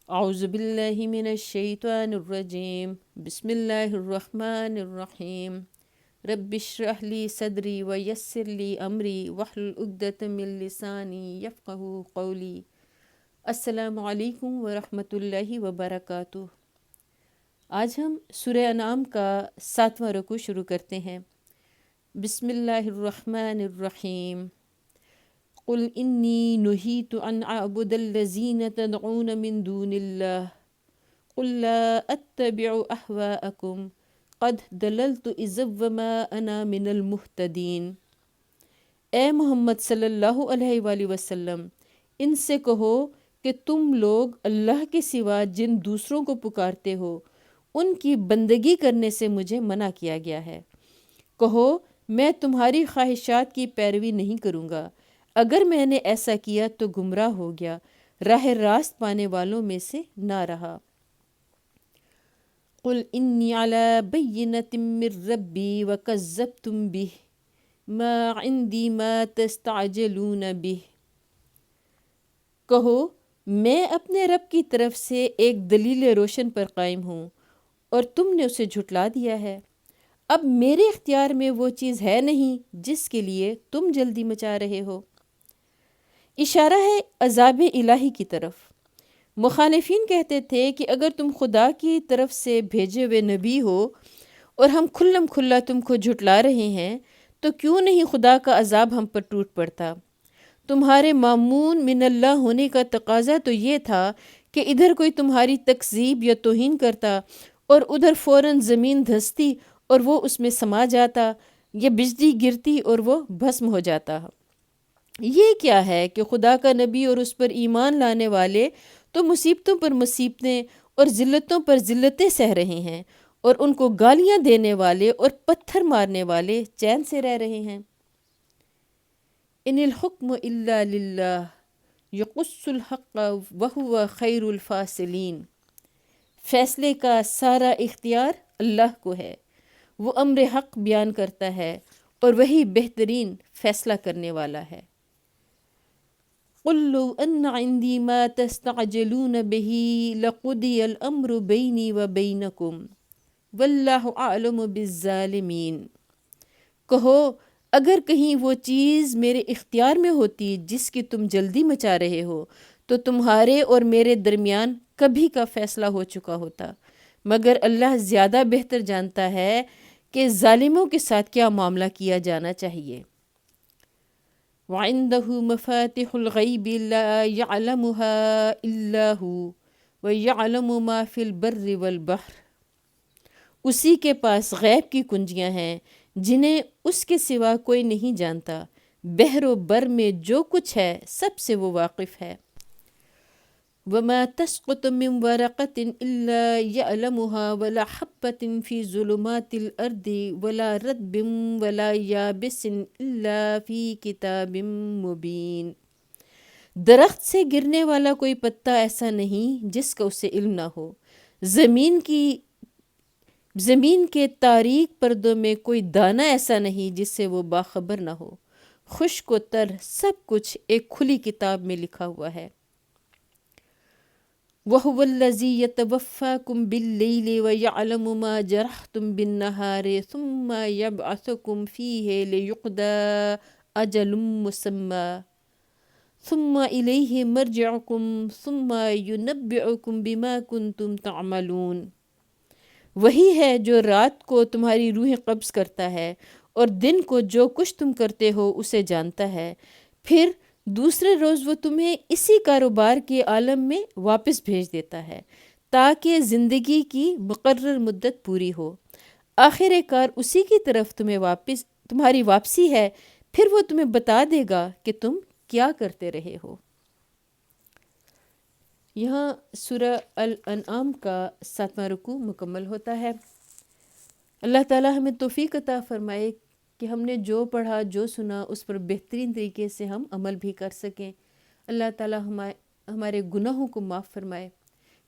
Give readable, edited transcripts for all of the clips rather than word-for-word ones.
اعوذ باللہ من الشیطان الرجیم بسم اللہ الرحمن الرحیم رب اشرح لی صدری ویسر لی امری واحلل عقدۃ من لسانی یفقہوا قولی۔ السلام علیکم ورحمۃ اللہ وبرکاتہ۔ آج ہم سورہ انعام کا 7واں رکوع شروع کرتے ہیں۔ بسم اللہ الرحمن الرحیم۔ قل انی نہیت ان اعبد الذین تدعون من دون اللہ قل لا اتبع اہواءکم قد دللت اذا وما انا من المہتدین۔ اے محمد صلی اللہ علیہ وآلہ وسلم، ان سے کہو کہ تم لوگ اللہ کے سوا جن دوسروں کو پکارتے ہو ان کی بندگی کرنے سے مجھے منع کیا گیا ہے۔ کہو میں تمہاری خواہشات کی پیروی نہیں کروں گا، اگر میں نے ایسا کیا تو گمراہ ہو گیا، راہ راست پانے والوں میں سے نہ رہا۔ قل انی علی بینۃ من ربی وکذبتم بہ ما عندی ما تستعجلون بہ۔ کہو میں اپنے رب کی طرف سے ایک دلیل روشن پر قائم ہوں اور تم نے اسے جھٹلا دیا ہے۔ اب میرے اختیار میں وہ چیز ہے نہیں جس کے لیے تم جلدی مچا رہے ہو۔ اشارہ ہے عذاب الہی کی طرف۔ مخالفین کہتے تھے کہ اگر تم خدا کی طرف سے بھیجے ہوئے نبی ہو اور ہم کھلم کھلا تم کو جھٹلا رہے ہیں تو کیوں نہیں خدا کا عذاب ہم پر ٹوٹ پڑتا۔ تمہارے مامون من اللہ ہونے کا تقاضا تو یہ تھا کہ ادھر کوئی تمہاری تکذیب یا توہین کرتا اور ادھر فوراً زمین دھستی اور وہ اس میں سما جاتا، یا بجلی گرتی اور وہ بھسم ہو جاتا۔ یہ کیا ہے کہ خدا کا نبی اور اس پر ایمان لانے والے تو مصیبتوں پر مصیبتیں اور ذلتوں پر ذلتیں سہ رہے ہیں، اور ان کو گالیاں دینے والے اور پتھر مارنے والے چین سے رہ رہے ہیں۔ ان الحکم الا للہ یقص الحق وہو خیر الفاصلین۔ فیصلے کا سارا اختیار اللہ کو ہے، وہ امر حق بیان کرتا ہے اور وہی بہترین فیصلہ کرنے والا ہے۔ قل لو ان عندی ما تستعجلون به لقضی الامر بینی وبینکم واللہ اعلم بالظالمین۔ کہو اگر کہیں وہ چیز میرے اختیار میں ہوتی جس کی تم جلدی مچا رہے ہو تو تمہارے اور میرے درمیان کبھی کا فیصلہ ہو چکا ہوتا، مگر اللہ زیادہ بہتر جانتا ہے کہ ظالموں کے ساتھ کیا معاملہ کیا جانا چاہیے۔ وَعِندَهُ مَفَاتِحُ الْغَيْبِ لَا يَعْلَمُهَا إِلَّا هُوَ وَيَعْلَمُ مَا فِي الْبَرِّ وَالْبَحْرِ۔ اسی کے پاس غیب کی کنجیاں ہیں جنہیں اس کے سوا کوئی نہیں جانتا، بحر و بر میں جو کچھ ہے سب سے وہ واقف ہے۔ وَمَا تَسْقُطُ مِنْ وَرَقَةٍ إِلَّا يَعْلَمُهَا وَلَا حَبَّةٍ فِي ظُلُمَاتِ الْأَرْضِ وَلَا رَطْبٍ وَلَا يَابِسٍ إِلَّا فِي كِتَابٍ مُبِينٍ۔ درخت سے گرنے والا کوئی پتا ایسا نہیں جس کا اسے علم نہ ہو، زمین کے تاریک پردوں میں کوئی دانہ ایسا نہیں جس سے وہ باخبر نہ ہو۔ خشک و تر سب کچھ ایک کھلی کتاب میں لکھا ہوا ہے۔ وَهُوَ الَّذِي يَتَوَفَّاكُمْ بِاللَّيْلِ وَيَعْلَمُ مَا جَرَحْتُمْ بِالنَّهَارِ ثُمَّ يَبْعَثُكُمْ فِيهِ لِيُقْضَىٰ أَجَلٌ مُّسَمًّى ثُمَّ إِلَيْهِ مَرْجِعُكُمْ ثُمَّ يُنَبِّئُكُمْ بِمَا كُنتُمْ تَعْمَلُونَ۔ وہی ہے جو رات کو تمہاری روحیں قبض کرتا ہے اور دن کو جو کچھ تم کرتے ہو اسے جانتا ہے، پھر دوسرے روز وہ تمہیں اسی کاروبار کے عالم میں واپس بھیج دیتا ہے تاکہ زندگی کی مقرر مدت پوری ہو۔ آخر کار اسی کی طرف تمہاری واپسی ہے، پھر وہ تمہیں بتا دے گا کہ تم کیا کرتے رہے ہو۔ یہاں سورہ الانعام کا 7واں رکوع مکمل ہوتا ہے۔ اللہ تعالی ہمیں توفیق عطا فرمائے کہ ہم نے جو پڑھا جو سنا اس پر بہترین طریقے سے ہم عمل بھی کر سکیں۔ اللہ تعالی ہمارے گناہوں کو معاف فرمائے۔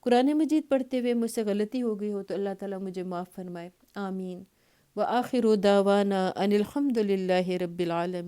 قرآن مجید پڑھتے ہوئے مجھ سے غلطی ہو گئی ہو تو اللہ تعالی مجھے معاف فرمائے، آمین۔ وآخر دعوانا ان الحمد للہ رب العالمین۔